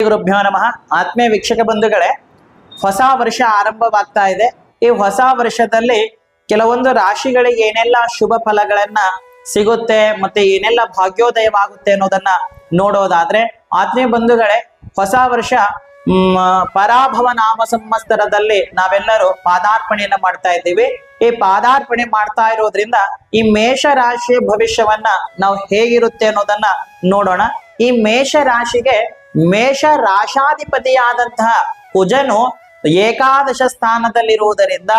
ಗುರುಭ್ಯೋ ನಮಃ. ಆತ್ಮೀಯ ವೀಕ್ಷಕ ಬಂಧುಗಳೇ, ಹೊಸ ವರ್ಷ ಆರಂಭವಾಗ್ತಾ ಇದೆ. ಈ ಹೊಸ ವರ್ಷದಲ್ಲಿ ಕೆಲವೊಂದು ರಾಶಿಗಳಿಗೆ ಏನೆಲ್ಲ ಶುಭ ಫಲಗಳನ್ನ ಸಿಗುತ್ತೆ ಮತ್ತೆ ಏನೆಲ್ಲ ಭಾಗ್ಯೋದಯವಾಗುತ್ತೆ ಅನ್ನೋದನ್ನ ನೋಡೋದಾದ್ರೆ, ಆತ್ಮೀಯ ಬಂಧುಗಳೇ, ಹೊಸ ವರ್ಷ ಪರಾಭವ ನಾಮ ಸಂವತ್ಸರದಲ್ಲಿ ನಾವೆಲ್ಲರೂ ಪಾದಾರ್ಪಣೆಯನ್ನ ಮಾಡ್ತಾ ಇದ್ದೀವಿ. ಈ ಪಾದಾರ್ಪಣೆ ಮಾಡ್ತಾ ಇರೋದ್ರಿಂದ ಈ ಮೇಷ ರಾಶಿಯ ಭವಿಷ್ಯವನ್ನ ನಾವು ಹೇಗಿರುತ್ತೆ ಅನ್ನೋದನ್ನ ನೋಡೋಣ. ಈ ಮೇಷ ರಾಶಿಗೆ ಮೇಷ ರಾಶಾಧಿಪತಿಯಾದಂತಹ ಕುಜನು ಏಕಾದಶ ಸ್ಥಾನದಲ್ಲಿರುವುದರಿಂದ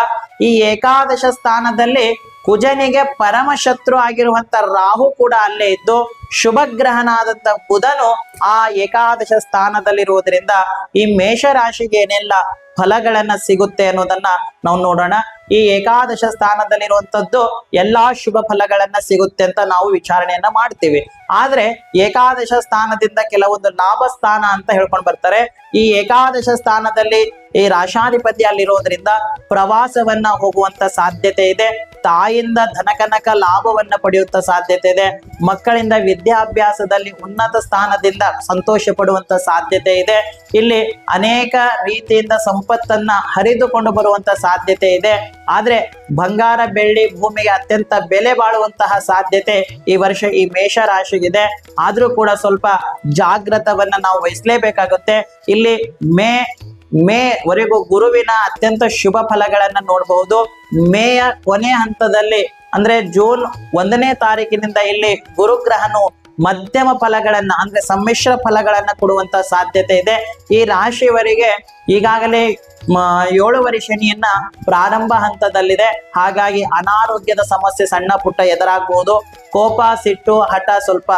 ಈ ಏಕಾದಶ ಸ್ಥಾನದಲ್ಲಿ ಕುಜನಿಗೆ ಪರಮ ಶತ್ರು ಆಗಿರುವಂತ ರಾಹು ಕೂಡ ಅಲ್ಲೇ ಇದ್ದು, ಶುಭ ಗ್ರಹನಾದಂತ ಬುಧನು ಆ ಏಕಾದಶ ಸ್ಥಾನದಲ್ಲಿರುವುದರಿಂದ ಈ ಮೇಷ ರಾಶಿಗೆ ಏನೆಲ್ಲ ಫಲಗಳನ್ನ ಸಿಗುತ್ತೆ ಅನ್ನೋದನ್ನ ನಾವು ನೋಡೋಣ. ಈ ಏಕಾದಶ ಸ್ಥಾನದಲ್ಲಿರುವಂತದ್ದು ಎಲ್ಲಾ ಶುಭ ಫಲಗಳನ್ನ ಸಿಗುತ್ತೆ ಅಂತ ನಾವು ವಿಚಾರಣೆಯನ್ನ ಮಾಡ್ತೀವಿ. ಆದ್ರೆ ಏಕಾದಶ ಸ್ಥಾನದಿಂದ ಕೆಲವೊಂದು ಲಾಭ ಸ್ಥಾನ ಅಂತ ಹೇಳ್ಕೊಂಡು ಬರ್ತಾರೆ. ಈ ಏಕಾದಶ ಸ್ಥಾನದಲ್ಲಿ ಈ ರಾಶಾಧಿಪತಿ ಅಲ್ಲಿರೋದ್ರಿಂದ ಪ್ರವಾಸವನ್ನ ಹೋಗುವಂತ ಸಾಧ್ಯತೆ ಇದೆ. ತಾಯಿಯಿಂದ ಧನಕನಕ ಲಾಭವನ್ನ ಪಡೆಯುವಂತ ಸಾಧ್ಯತೆ ಇದೆ. ಮಕ್ಕಳಿಂದ ವಿದ್ಯಾಭ್ಯಾಸದಲ್ಲಿ ಉನ್ನತ ಸ್ಥಾನದಿಂದ ಸಂತೋಷ ಪಡುವಂತ ಸಾಧ್ಯತೆ ಇದೆ. ಇಲ್ಲಿ ಅನೇಕ ರೀತಿಯಿಂದ ಸಂಪತ್ತನ್ನ ಹರಿದುಕೊಂಡು ಬರುವಂತ ಸಾಧ್ಯತೆ ಇದೆ. ಆದ್ರೆ ಬಂಗಾರ ಬೆಳ್ಳಿ ಭೂಮಿಗೆ ಅತ್ಯಂತ ಬೆಲೆ ಬಾಳುವಂತಹ ಸಾಧ್ಯತೆ ಈ ವರ್ಷ ಈ ಮೇಷ ರಾಶಿಗಿದೆ. ಆದ್ರೂ ಕೂಡ ಸ್ವಲ್ಪ ಜಾಗೃತವನ್ನ ನಾವು ವಹಿಸಲೇಬೇಕಾಗುತ್ತೆ. ಇಲ್ಲಿ ಮೇವರೆಗೂ ಗುರುವಿನ ಅತ್ಯಂತ ಶುಭ ಫಲಗಳನ್ನ ನೋಡಬಹುದು. ಮೇಯ ಕೊನೆ ಹಂತದಲ್ಲಿ ಅಂದ್ರೆ ಜೂನ್ 1ನೇ ತಾರೀಕಿನಿಂದ ಇಲ್ಲಿ ಗುರುಗ್ರಹನು ಮಧ್ಯಮ ಫಲಗಳನ್ನ ಅಂದ್ರೆ ಸಮ್ಮಿಶ್ರ ಫಲಗಳನ್ನ ಕೊಡುವಂತ ಸಾಧ್ಯತೆ ಇದೆ. ಈ ರಾಶಿಯವರಿಗೆ ಈಗಾಗಲೇ 7ನೇ ಶನಿಯನ್ನ ಪ್ರಾರಂಭ ಹಂತದಲ್ಲಿದೆ. ಹಾಗಾಗಿ ಅನಾರೋಗ್ಯದ ಸಮಸ್ಯೆ ಸಣ್ಣ ಪುಟ್ಟ ಎದುರಾಗಬಹುದು. ಕೋಪ ಸಿಟ್ಟು ಹಠ ಸ್ವಲ್ಪ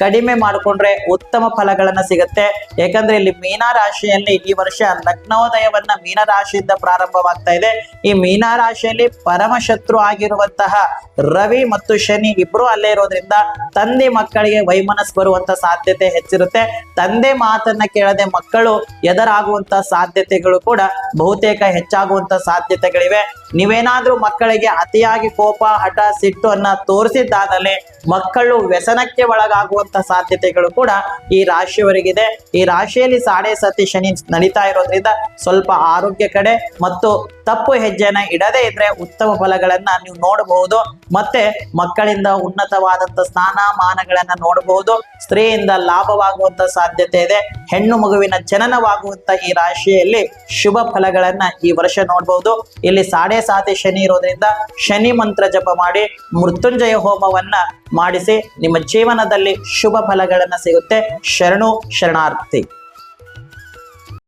ಕಡಿಮೆ ಮಾಡಿಕೊಂಡ್ರೆ ಉತ್ತಮ ಫಲಗಳನ್ನ ಸಿಗುತ್ತೆ. ಯಾಕಂದ್ರೆ ಇಲ್ಲಿ ಮೀನ ರಾಶಿಯಲ್ಲಿ ಈ ವರ್ಷ ಲಗ್ನೋದಯವನ್ನ ಮೀನ ರಾಶಿಯಿಂದ ಪ್ರಾರಂಭವಾಗ್ತಾ ಇದೆ. ಈ ಮೀನ ರಾಶಿಯಲ್ಲಿ ಪರಮ ಶತ್ರು ಆಗಿರುವಂತಹ ರವಿ ಮತ್ತು ಶನಿ ಇಬ್ರು ಅಲ್ಲೇ ಇರೋದ್ರಿಂದ ತಂದೆ ಮಕ್ಕಳಿಗೆ ವೈಮನಸ್ ಬರುವಂತ ಸಾಧ್ಯತೆ ಹೆಚ್ಚಿರುತ್ತೆ. ತಂದೆ ಮಾತನ್ನ ಕೇಳದೆ ಮಕ್ಕಳು ಎದುರಾಗುವಂತ ಸಾಧ್ಯತೆಗಳು ಕೂಡ ಬಹುತೇಕ ಹೆಚ್ಚಾಗುವಂತ ಸಾಧ್ಯತೆಗಳಿವೆ. ನೀವೇನಾದ್ರೂ ಮಕ್ಕಳಿಗೆ ಅತಿಯಾಗಿ ಕೋಪ ಹಠ ಸಿಟ್ಟು ಅನ್ನ ತೋರಿಸಿದ್ದಾದಲ್ಲಿ ಮಕ್ಕಳು ವ್ಯಸನಕ್ಕೆ ಒಳಗಾಗುವಂತ ಸಾಧ್ಯತೆಗಳು ಕೂಡ ಈ ರಾಶಿಯವರಿಗಿದೆ. ಈ ರಾಶಿಯಲ್ಲಿ ಸಾಡೆ ಸತಿ ಶನಿ ನಡೀತಾ ಇರೋದ್ರಿಂದ ಸ್ವಲ್ಪ ಆರೋಗ್ಯ ಕಡೆ ಮತ್ತು ತಪ್ಪು ಹೆಜ್ಜೆನ ಇಡದೇ ಇದ್ರೆ ಉತ್ತಮ ಫಲಗಳನ್ನ ನೀವು ನೋಡಬಹುದು. ಮತ್ತೆ ಮಕ್ಕಳಿಂದ ಉನ್ನತವಾದಂತ ಸ್ಥಾನಮಾನಗಳನ್ನ ನೋಡಬಹುದು. ಸ್ತ್ರೀಯಿಂದ ಲಾಭವಾಗುವಂತ ಸಾಧ್ಯತೆ ಇದೆ. ಹೆಣ್ಣು ಮಗುವಿನ ಜನನವಾಗುವಂತ ಈ ರಾಶಿಯಲ್ಲಿ ಶುಭ ಫಲಗಳನ್ನ ಈ ವರ್ಷ ನೋಡಬಹುದು. ಇಲ್ಲಿ ಸಾಡೆ ಸಾತಿ ಶನಿ ಇರೋದ್ರಿಂದ ಶನಿ ಮಂತ್ರ ಜಪ ಮಾಡಿ ಮೃತ್ಯುಂಜಯ ಹೋಮವನ್ನ ಮಾಡಿಸಿ ನಿಮ್ಮ ಜೀವನದಲ್ಲಿ ಶುಭ ಫಲಗಳನ್ನ ಸಿಗುತ್ತೆ. ಶರಣು ಶರಣಾರ್ಥಿ.